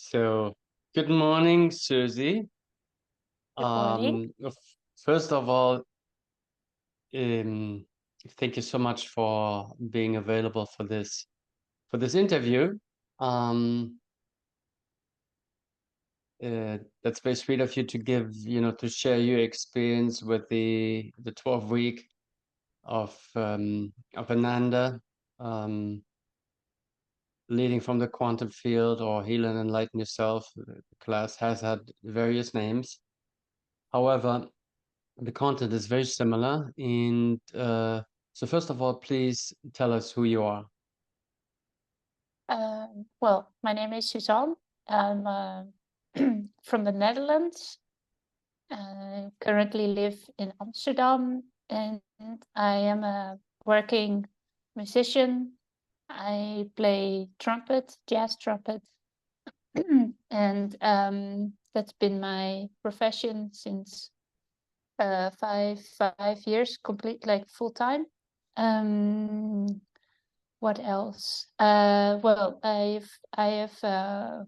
So, good morning, Susie. Good morning. First of all, um, thank you so much for being available for this interview. Um, that's very sweet of you to to share your experience with the 12 week of ANANA, um, leading from the quantum field or heal and enlighten yourself. The class has had various names. However, the content is very similar. And so first of all, please tell us who you are. Well, my name is Suzan. I'm from the Netherlands. I currently live in Amsterdam, and I am a working musician. I play trumpet, jazz trumpet, and that's been my profession since 5 years, complete like full time. What else? Well, I have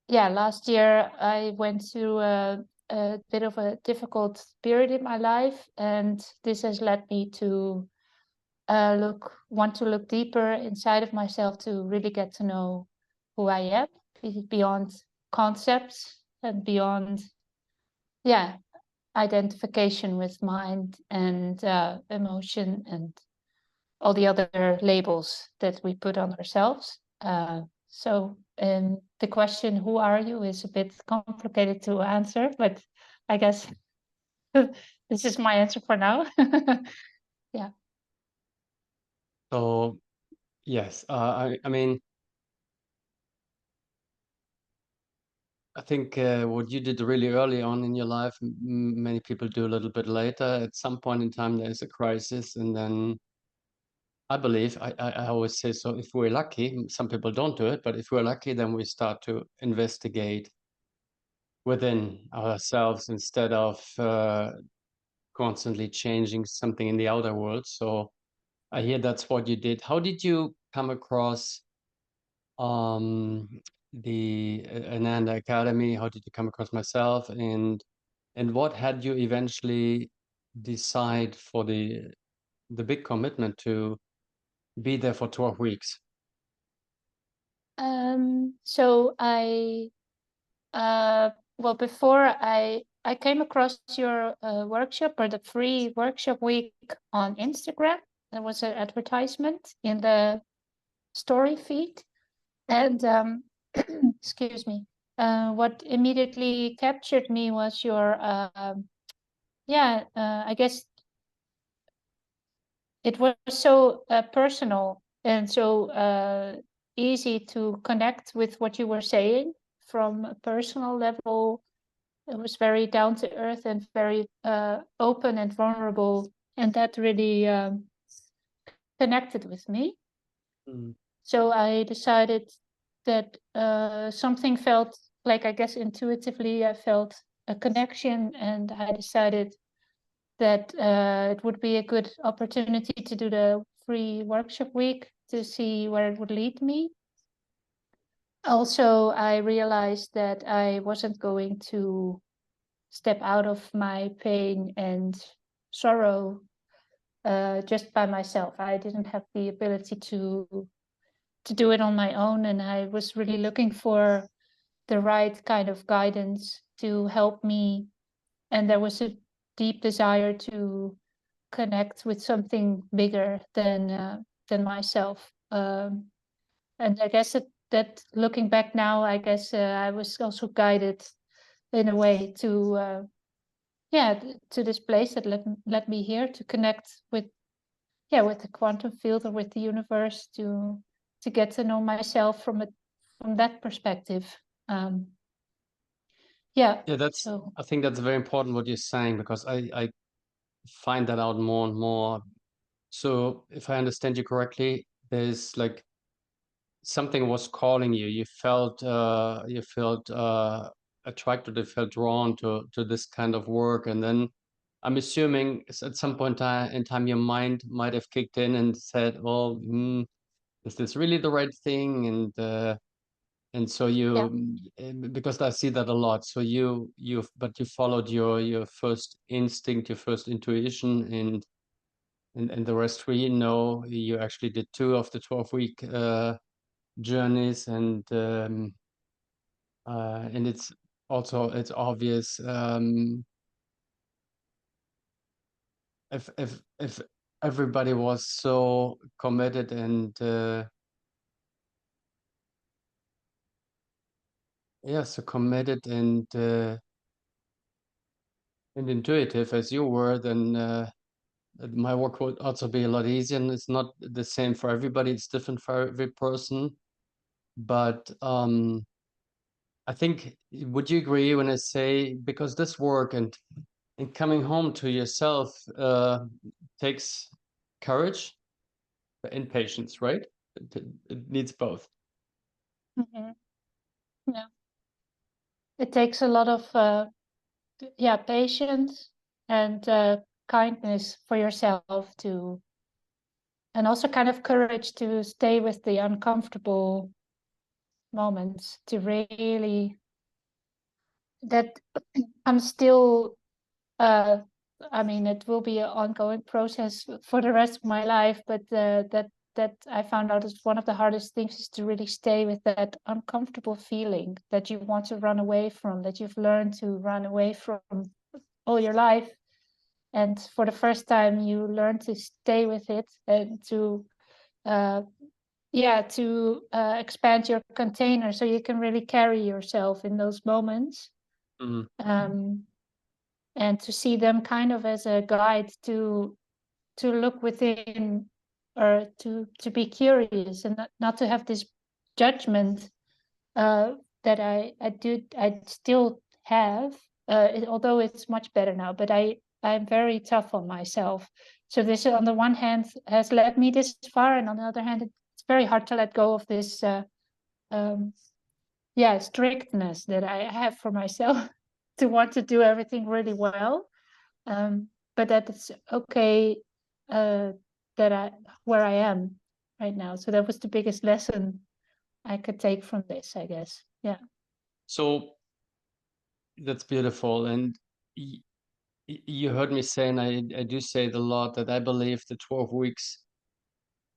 yeah, last year I went through a bit of a difficult period in my life, and this has led me to want to look deeper inside of myself to really get to know who I am beyond concepts and beyond, yeah, identification with mind and emotion and all the other labels that we put on ourselves. So the question, who are you, is a bit complicated to answer, but I guess this is my answer for now. Yeah. So yes, I mean, I think what you did really early on in your life, many people do a little bit later. At some point in time, there's a crisis, and then I believe I always say, so if we're lucky, some people don't do it, but if we're lucky, then we start to investigate within ourselves instead of constantly changing something in the outer world. So I hear that's what you did. How did you come across um, the ANANA Academy? How did you come across myself? And what had you eventually decide for the big commitment to be there for 12 weeks? So well, before I came across your workshop, or the free workshop week, on Instagram. There was an advertisement in the story feed, and excuse me. What immediately captured me was your I guess it was so personal and so easy to connect with what you were saying from a personal level. It was very down to earth and very open and vulnerable, and that really connected with me. Mm. So I decided that something felt like, I guess intuitively, I felt a connection, and I decided that it would be a good opportunity to do the free workshop week to see where it would lead me. Also, I realized that I wasn't going to step out of my pain and sorrow just by myself. I didn't have the ability to do it on my own, and I was really looking for the right kind of guidance to help me. And there was a deep desire to connect with something bigger than myself. And I guess that looking back now, I guess I was also guided in a way to to this place that led me here to connect with the quantum field or with the universe, to get to know myself from that perspective. Um, yeah. Yeah, So I think that's very important what you're saying, because I find that out more and more. So if I understand you correctly, there's like something was calling you. You felt attracted, you felt drawn to this kind of work, and then I'm assuming at some point in time your mind might have kicked in and said, "Well, is this really the right thing?" And And so because I see that a lot. So you followed your first instinct, your first intuition, and the rest three, no, you actually did 2 of the 12-week journeys, and it's also, it's obvious, if everybody was so committed and so committed and intuitive as you were, then my work would also be a lot easier. And it's not the same for everybody, it's different for every person. But I think, would you agree when I say, because this work and coming home to yourself takes courage and patience, right? It needs both. Mhm. Yeah. It takes a lot of patience and kindness for yourself to, and also kind of courage to stay with the uncomfortable moments, to really, that I'm still I mean, it will be an ongoing process for the rest of my life, but that I found out is one of the hardest things, is to really stay with that uncomfortable feeling that you want to run away from, that you've learned to run away from all your life. And for the first time, you learn to stay with it and to expand your container so you can really carry yourself in those moments. Mhm. And to see them kind of as a guide to look within, or to be curious, and not to have this judgment that I still have, although it's much better now, but I'm very tough on myself. So this, on the one hand, has led me this far, and on the other hand, it's very hard to let go of this strictness that I have for myself to want to do everything really well. But that it's okay that where I am right now. So that was the biggest lesson I could take from this, I guess. Yeah. So that's beautiful. And you heard me say, and I do say it a lot, that I believe the 12 weeks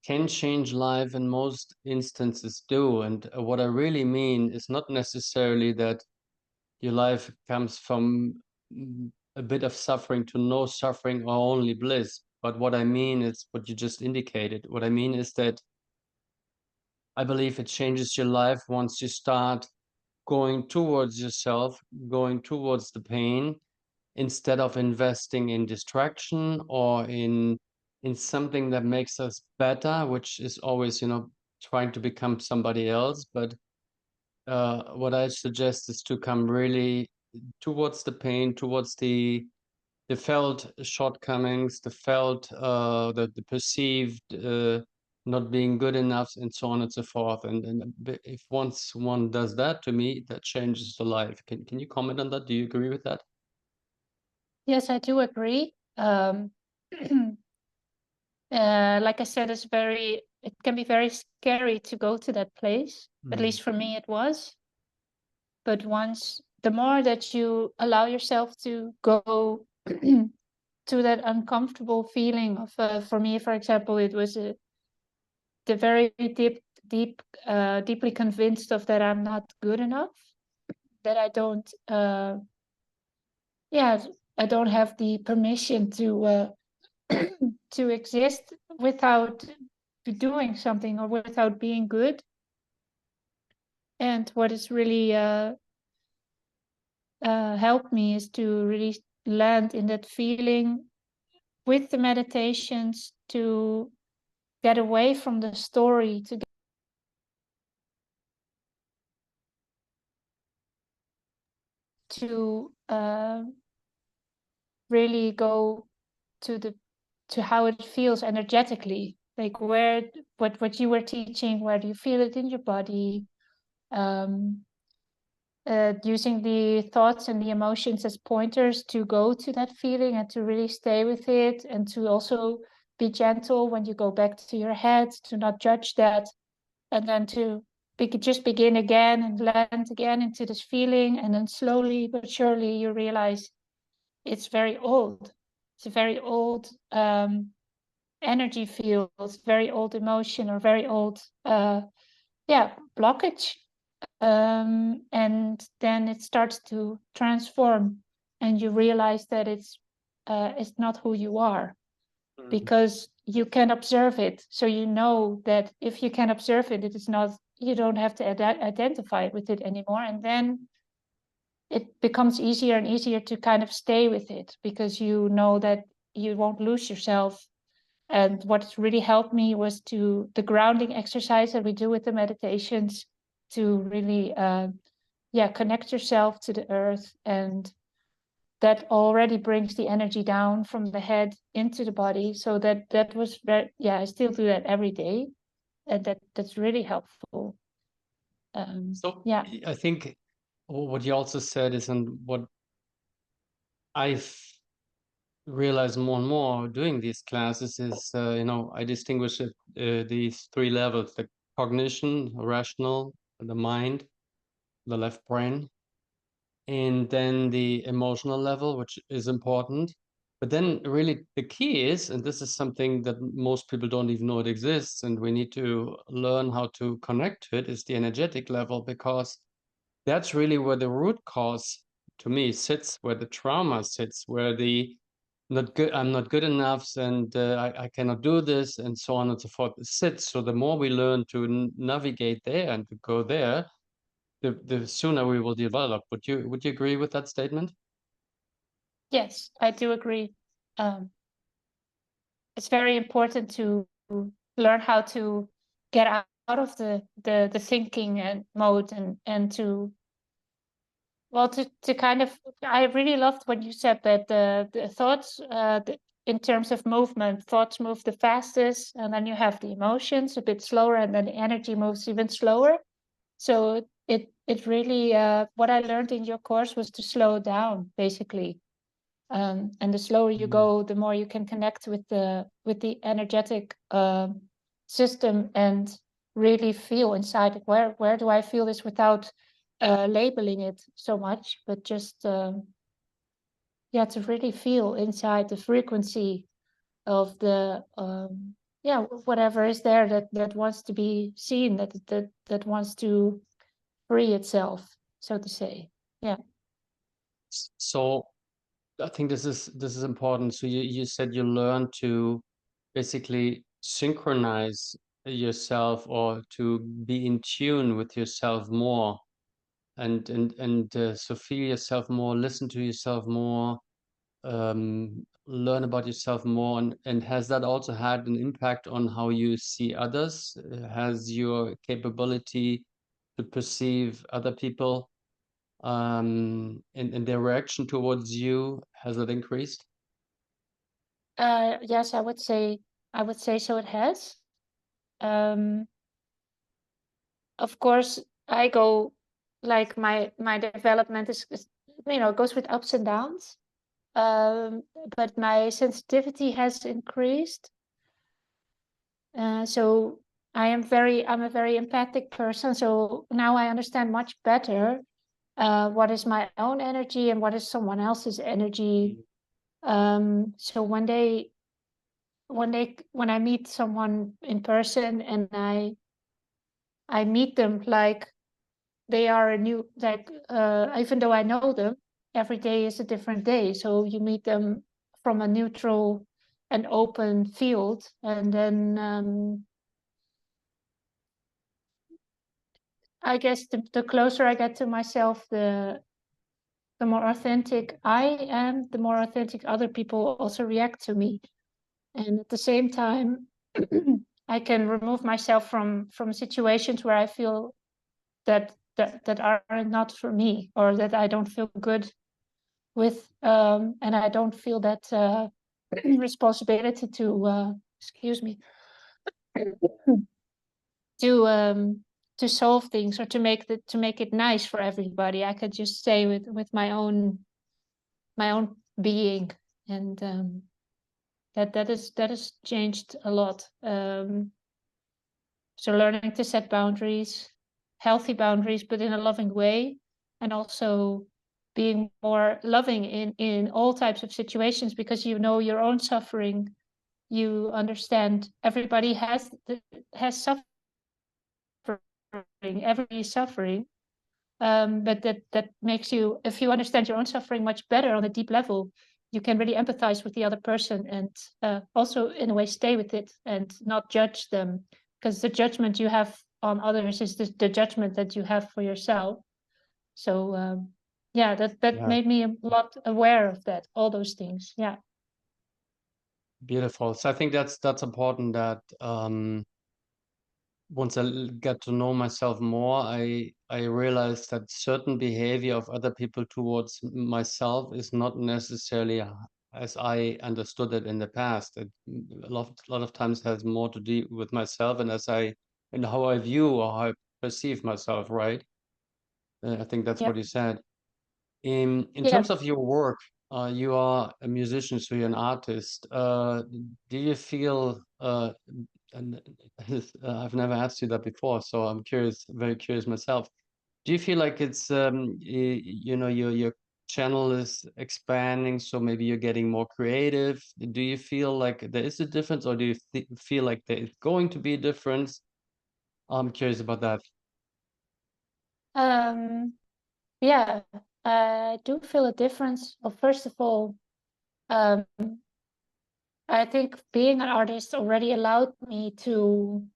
can change life, and most instances do. And what I really mean is not necessarily that your life comes from a bit of suffering to no suffering or only bliss. But what I mean is what you just indicated. What I mean is that I believe it changes your life once you start going towards yourself, going towards the pain, instead of investing in distraction or in something that makes us better, which is always, trying to become somebody else. But what I suggest is to come really towards the pain, towards the felt shortcomings, the felt the perceived not being good enough, and so on and so forth. And if once one does that, to me, that changes the life. Can you comment on that? Do you agree with that? Yes, I do agree. Like I said, it can be very scary to go to that place. At least for me, it was. But the more that you allow yourself to go to that uncomfortable feeling of, for me, for example, it was the very deeply convinced of that I'm not good enough, that I don't, I don't have the permission to to exist without doing something or without being good. And what is really helped me is to really land in that feeling with the meditations, to get away from the story, to really go to how it feels energetically, like what you were teaching, where do you feel it in your body, using the thoughts and the emotions as pointers to go to that feeling and to really stay with it, and to also be gentle when you go back to your head, to not judge that, and then to just begin again and land again into this feeling, and then slowly but surely you realize it's very old. It's a very old energy field, very old emotion, or very old blockage. And then it starts to transform, and you realize that it's not who you are, because you can observe it. So you know that if you can observe it, it is not, you don't have to identify with it anymore. And then it becomes easier and easier to kind of stay with it, because you know that you won't lose yourself. And what really helped me was the grounding exercise that we do with the meditations, to really connect yourself to the earth. And that already brings the energy down from the head into the body. So that was very, I still do that every day, and that's really helpful. So I think what you also said is, and what I've realized more and more doing these classes is, I distinguish these three levels: the cognition, rational, the mind, the left brain, and then the emotional level, which is important. But then really the key is, and this is something that most people don't even know it exists, and we need to learn how to connect to it, is the energetic level, because that's really where the root cause, to me, sits, where the trauma sits, where the I'm not good enough, and I cannot do this, and so on and so forth, sits. So the more we learn to navigate there and to go there, the sooner we will develop. Would you agree with that statement? Yes, I do agree. It's very important to learn how to get out of the thinking and mode, and to kind of, I really loved when you said that the thoughts, in terms of movement, thoughts move the fastest, and then you have the emotions a bit slower, and then the energy moves even slower. So it really, what I learned in your course was to slow down, basically. And the slower you go, the more you can connect with the energetic system, and really feel inside it. Where do I feel this, without labeling it so much, but just to really feel inside the frequency of the whatever is there that wants to be seen, that wants to free itself, so to say. Yeah. So I think this is important. So you said you learned to basically synchronize yourself, or to be in tune with yourself more, and so feel yourself more, listen to yourself more, learn about yourself more. And has that also had an impact on how you see others? Has your capability to perceive other people, and their reaction towards you, has that increased? Yes, I would say so, it has. Um, of course, I go, like, my development is goes with ups and downs. But my sensitivity has increased. So I'm a very empathic person. So now I understand much better what is my own energy and what is someone else's energy. So when I meet someone in person, and I meet them like they are a new, like, even though I know them, every day is a different day. So you meet them from a neutral and open field, and then I guess the closer I get to myself, the more authentic I am, the more authentic other people also react to me. And at the same time, I can remove myself from situations where I feel that are not for me, or that I don't feel good with, and I don't feel that responsibility to excuse me, to solve things, or to make it nice for everybody. I could just stay with my own being. And that has changed a lot. So learning to set boundaries, healthy boundaries, but in a loving way, and also being more loving in all types of situations, because you know your own suffering. You understand everybody has suffering, everybody is suffering. But that makes you, if you understand your own suffering much better on a deep level, you can really empathize with the other person, and also in a way stay with it and not judge them, because the judgment you have on others is the judgment that you have for yourself. So yeah, that Yeah, made me a lot aware of that, all those things. Yeah. beautiful. So I think that's important that once I get to know myself more, I realize that certain behavior of other people towards myself is not necessarily as I understood it in the past. It a lot of times has more to do with myself and as I and how I view or how I perceive myself, right? I think that's Yeah. what you said. In Yeah. terms of your work, you are a musician, so you're an artist. Do you feel and I've never asked you that before, so I'm curious, very curious myself. Do you feel like it's you know your channel is expanding, so maybe you're getting more creative? Do you feel like there is a difference, or do you feel like there is going to be a difference? I'm curious about that. um yeah, I do feel a difference. Well, first of all, um I think being an artist already allowed me to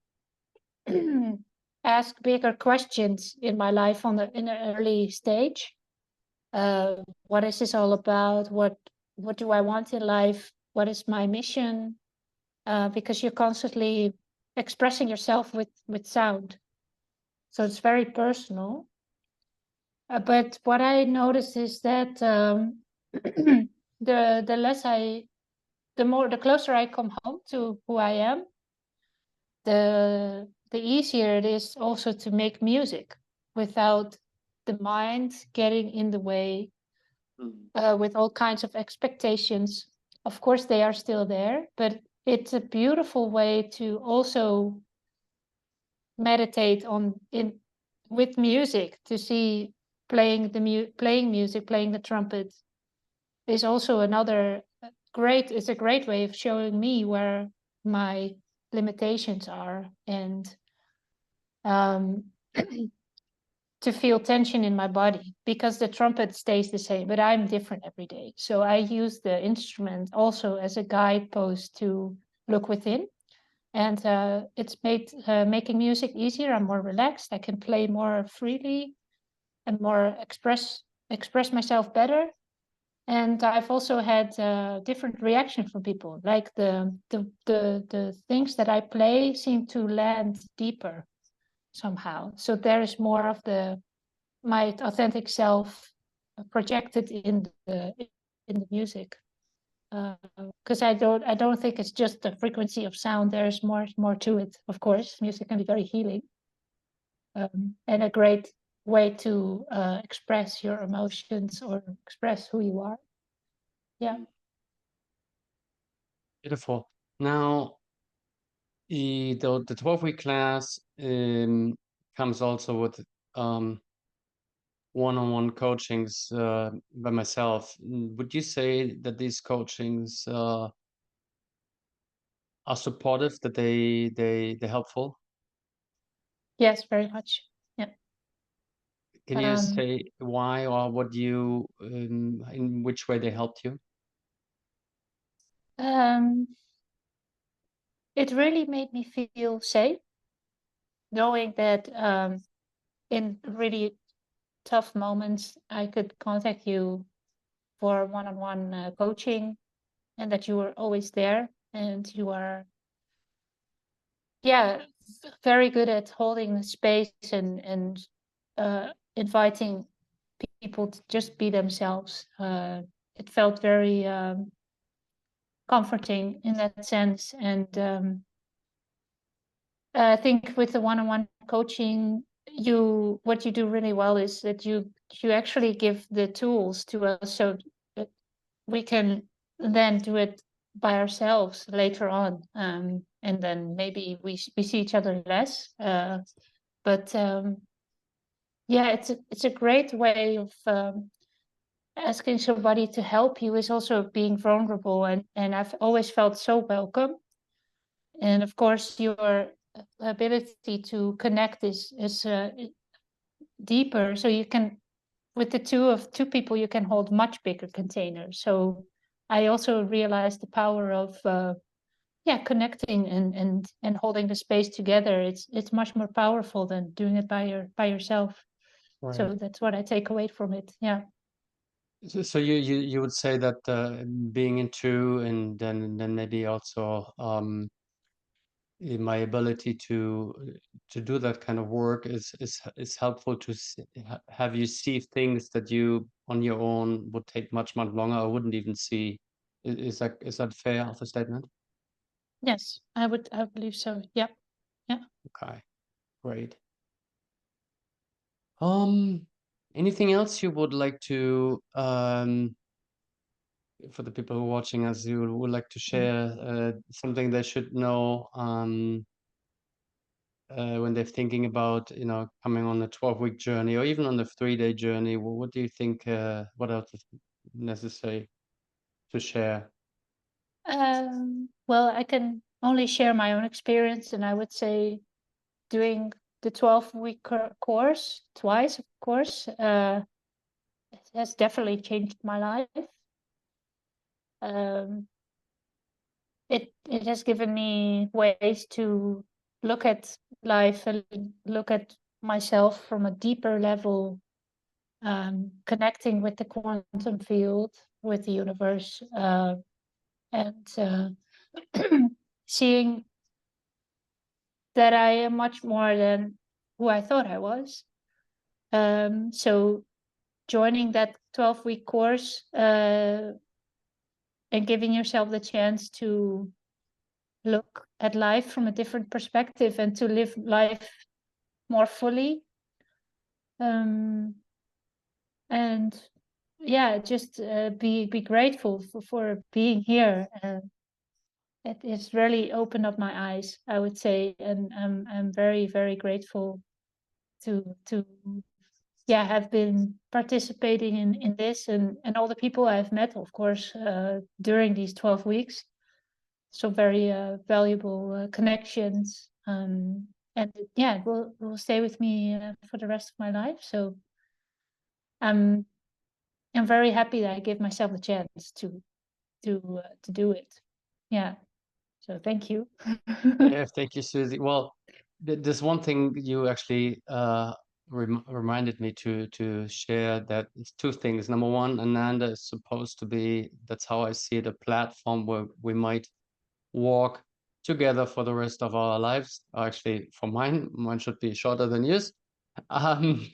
ask bigger questions in my life in an early stage. What is this all about? What do I want in life? What is my mission? Because you're constantly expressing yourself with sound, so it's very personal. But what I noticed is that the less the closer I come home to who I am, the easier it is also to make music without the mind getting in the way, Mm. with all kinds of expectations. Of course, they are still there, but it's a beautiful way to also meditate on in with music, to see playing music, playing the trumpet is also another it's a great way of showing me where my limitations are, and um, to feel tension in my body, because the trumpet stays the same, but I'm different every day. So I use the instrument also as a guidepost to look within. And it's made making music easier. I'm more relaxed. I can play more freely and more express myself better. And I've also had different reaction from people. Like the things that I play seem to land deeper somehow. So there is more of my authentic self projected in the music. Because I don't think it's just the frequency of sound. There's more to it. Of course, music can be very healing, and a great way to express your emotions or express who you are. Yeah. Beautiful. Now, the 12-week class comes also with um, one-on-one coachings by myself. Would you say that these coachings are supportive, that they're helpful? Yes, very much. Yeah. Can you Um, say why or what you in which way they helped you? um, it really made me feel safe, knowing that in really tough moments, I could contact you for one-on-one coaching, and that you were always there, and you are, yeah, very good at holding the space and inviting people to just be themselves. It felt very comforting in that sense. And I think with the one-on-one coaching, what you do really well is that you actually give the tools to us, so that we can then do it by ourselves later on. And then maybe we see each other less, but Yeah, it's a great way of asking somebody to help you, is also being vulnerable, and I've always felt so welcome. And of course, your ability to connect is deeper, so you can, with the two people, you can hold much bigger containers. So I also realized the power of connecting and holding the space together. It's much more powerful than doing it by yourself. Right. So that's what I take away from it. Yeah. So you would say that being in two, and then maybe also my ability to do that kind of work is helpful to have you see things that you on your own would take much longer or wouldn't even see. Is that fair of a statement? Yes, I believe so. Yeah. Yeah. Okay, great. Um, Anything else you would like to for the people who are watching us, you would like to share something they should know when they're thinking about, coming on a 12-week journey or even on a 3-day journey? What do you think? What else is necessary to share? Well, I can only share my own experience, and I would say doing the 12-week course twice, of course, it has definitely changed my life. Um, it has given me ways to look at life and look at myself from a deeper level, connecting with the quantum field, with the universe, and seeing that I am much more than who I thought I was. So joining that 12-week course, and giving yourself the chance to look at life from a different perspective and to live life more fully. Um, and yeah, just be grateful for being here. It has really opened up my eyes, I would say, and I'm very, very grateful to have been participating in this, and all the people I've met, of course, during these 12 weeks. So very valuable connections, and yeah, it will stay with me for the rest of my life. So I'm I'm very happy that I gave myself a chance to do it. Yeah. So thank you. Yeah, thank you, Susie. Well, there's one thing you actually reminded me to share. That it's two things. Number one, Ananda is supposed to be, that's how I see it, a platform where we might walk together for the rest of our lives. Actually, for mine should be shorter than yours. Um,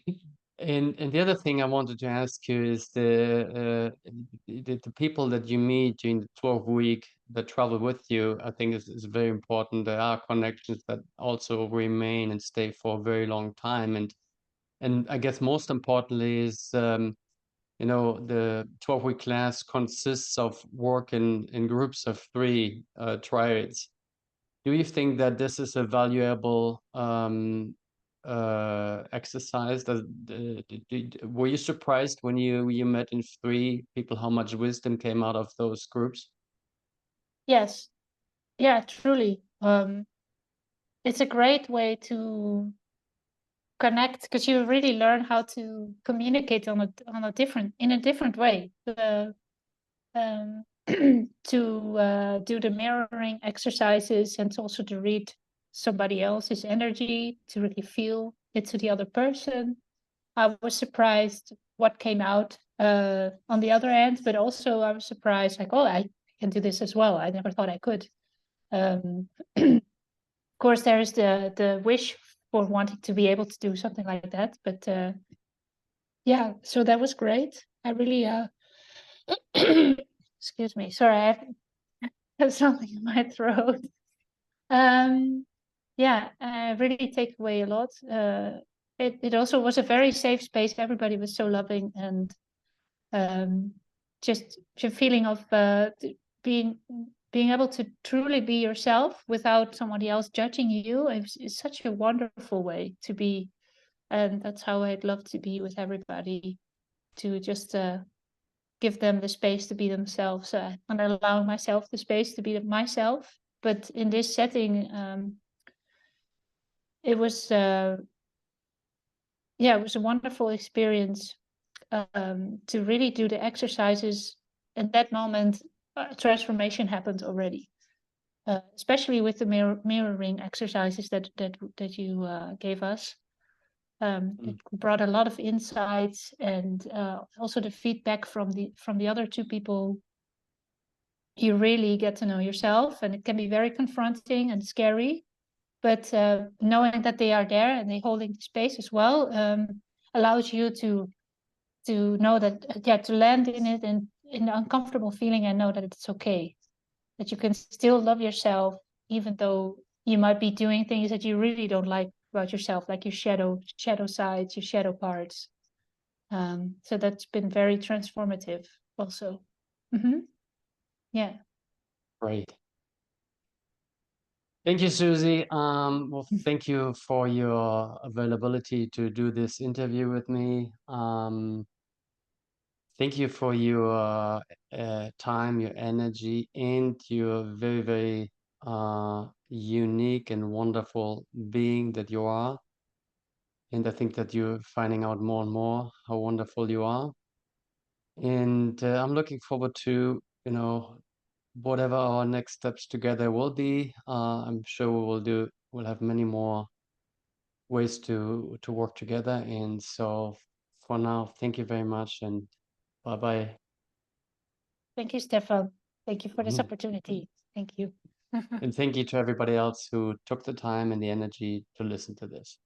and the other thing I wanted to ask you is the people that you meet during the 12-week that travel with you. I think is very important. There are connections that also remain and stay for a very long time, and I guess most importantly is the 12-week class consists of work in groups of 3 triads. Do you think that this is a valuable exercise? Were you surprised when you met in 3 people how much wisdom came out of those groups? Yes. Yeah, truly. It's a great way to connect, because you really learn how to communicate in a different way. Um, to do the mirroring exercises, and also to read somebody else's energy, to really feel it to the other person. I was surprised what came out on the other end, but also I was surprised, like, oh, I can do this as well. I never thought I could. Um, of course, there is the wish for wanting to be able to do something like that, but yeah, so that was great. I really excuse me, sorry, have something in my throat. Yeah, I really take away a lot. It also was a very safe space. Everybody was so loving, and um, just the feeling of being being able to truly be yourself without somebody else judging you is such a wonderful way to be And that's how I'd love to be with everybody, to just give them the space to be themselves, and allowing myself the space to be myself. But in this setting, it was it was a wonderful experience, to really do the exercises. At that moment, transformation happened already, especially with the mirroring exercises that you gave us. It brought a lot of insights, and also the feedback from the other two people. You really get to know yourself, and it can be very confronting and scary. But knowing that they are there and they holding the space as well, allows you to know that, to land in it, and in the uncomfortable feeling, and know that it's okay, that you can still love yourself even though you might be doing things that you really don't like about yourself, like your shadow sides, your shadow parts. So that's been very transformative also. Yeah. Great. Thank you, Susie. Well, thank you for your availability to do this interview with me. Thank you for your time, your energy, and your very, very unique and wonderful being that you are. And I think that you're finding out more and more how wonderful you are. And I'm looking forward to, whatever our next steps together will be. I'm sure we'll have many more ways to work together. And so for now, thank you very much, and bye bye. Thank you, Stephan. Thank you for this opportunity. Thank you. And thank you to everybody else who took the time and the energy to listen to this.